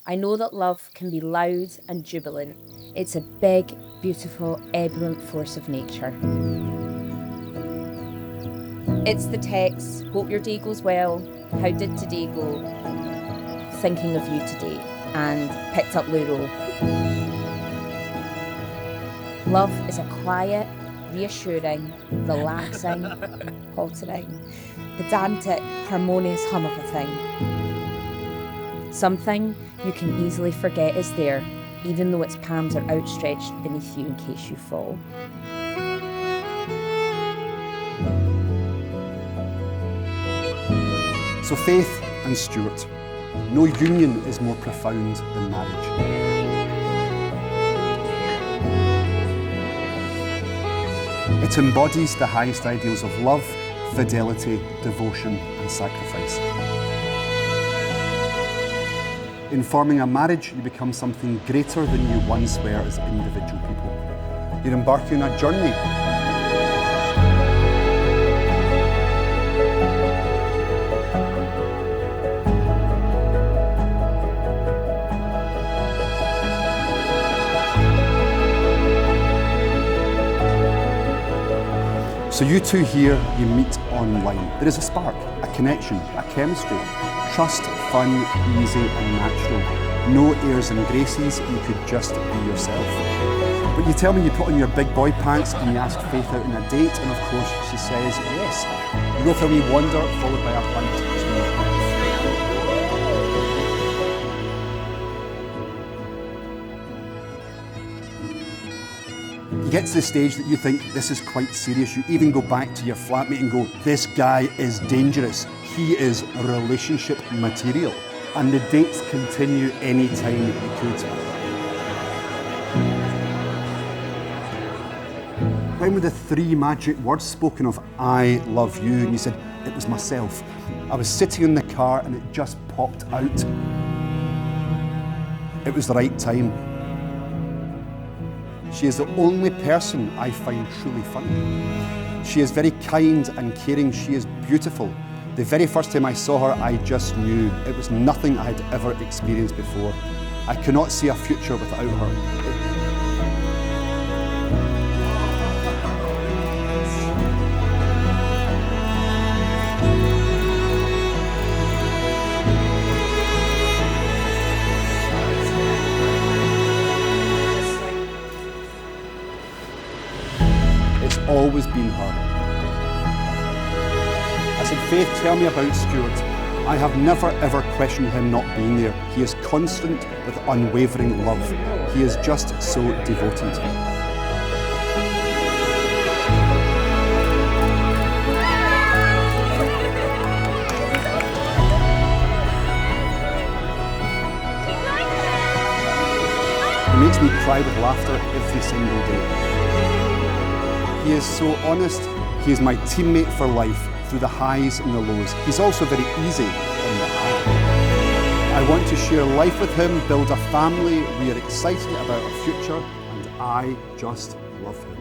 I know that love can be loud and jubilant. It's a big, beautiful, ebullient force of nature. It's the text, hope your day goes well, how did today go, thinking of you today, and picked up Luro. Love is a quiet, reassuring, relaxing, altering, pedantic, harmonious hum of a thing. Something you can easily forget is there, even though its palms are outstretched beneath you in case you fall. So Faith and Stuart, no union is more profound than marriage. It embodies the highest ideals of love, fidelity, devotion and sacrifice. In forming a marriage, you become something greater than you once were as individual people. You're embarking on a journey. So you two here, you meet online. There is a spark, a connection, a chemistry. Trust, fun, easy and natural. No airs and graces, you could just be yourself. But you tell me you put on your big boy pants and you ask Faith out on a date, and of course she says yes. You go for a wee wander, followed by a pint or two. You get to the stage that you think this is quite serious. You even go back to your flatmate and go, this guy is dangerous. He is relationship material. And the dates continue any time that you could. When were the three magic words spoken of, I love you? And you said, it was myself. I was sitting in the car and it just popped out. It was the right time. She is the only person I find truly funny. She is very kind and caring. She is beautiful. The very first time I saw her, I just knew it was nothing I had ever experienced before. I cannot see a future without her. It's always been her. I said, Faith, tell me about Stuart. I have never ever questioned him not being there. He is constant with unwavering love. He is just so devoted. He makes me cry with laughter every single day. He is so honest. He is my teammate for life, through the highs and the lows. He's also very easy on the high. I want to share life with him, build a family. We are excited about our future, and I just love him.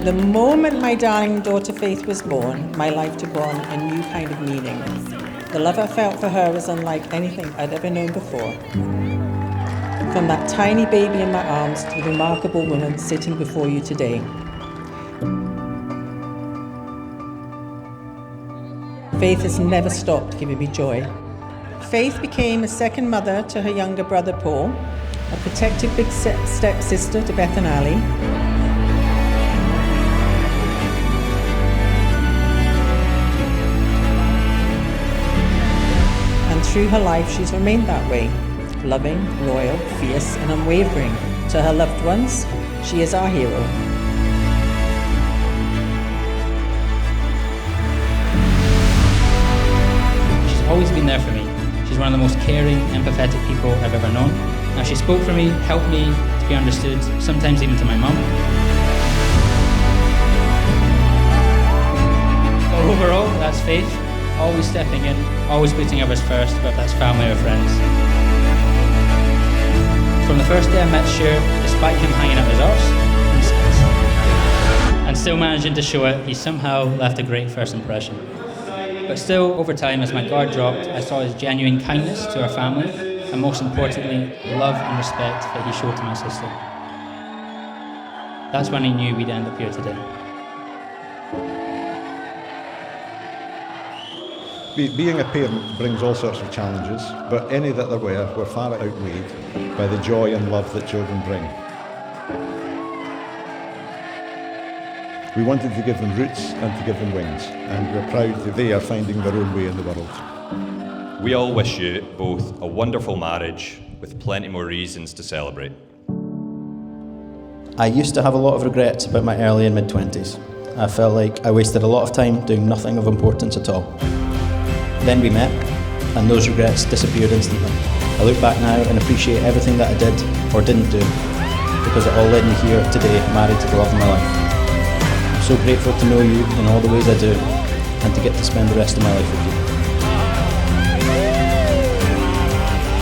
The moment my darling daughter Faith was born, my life took on a new kind of meaning. The love I felt for her was unlike anything I'd ever known before. From that tiny baby in my arms to the remarkable woman sitting before you today. Faith has never stopped giving me joy. Faith became a second mother to her younger brother Paul, a protective big stepsister to Beth and Ali, and through her life she's remained that way, loving, loyal, fierce and unwavering. To her loved ones, she is our hero. She's always been there for me. She's one of the most caring, empathetic people I've ever known. Now she spoke for me, helped me to be understood, sometimes even to my mum. But overall, that's Faith. Always stepping in, always putting others first, whether that's family or friends. From the first day I met Stuart, despite him hanging out his arse and still managing to show it, he somehow left a great first impression. But still, over time, as my guard dropped, I saw his genuine kindness to our family, and most importantly, love and respect that he showed to my sister. That's when I knew we'd end up here today. Being a parent brings all sorts of challenges, but any that there were far outweighed by the joy and love that children bring. We wanted to give them roots and to give them wings, and we're proud that they are finding their own way in the world. We all wish you both a wonderful marriage with plenty more reasons to celebrate. I used to have a lot of regrets about my early and mid-20s. I felt like I wasted a lot of time doing nothing of importance at all. Then we met, and those regrets disappeared instantly. I look back now and appreciate everything that I did or didn't do, because it all led me here today, married to the love of my life. I'm so grateful to know you in all the ways I do, and to get to spend the rest of my life with you.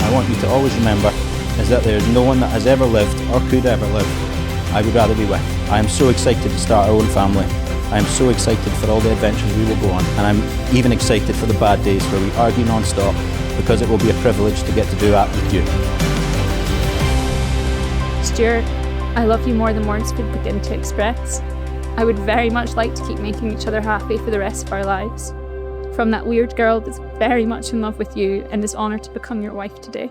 I want you to always remember is that there is no one that has ever lived or could ever live I would rather be with. I am so excited to start our own family. I am so excited for all the adventures we will go on, and I'm even excited for the bad days where we argue non-stop, because it will be a privilege to get to do that with you. Stuart, I love you more than words could begin to express. I would very much like to keep making each other happy for the rest of our lives. From that weird girl that's very much in love with you and is honoured to become your wife today.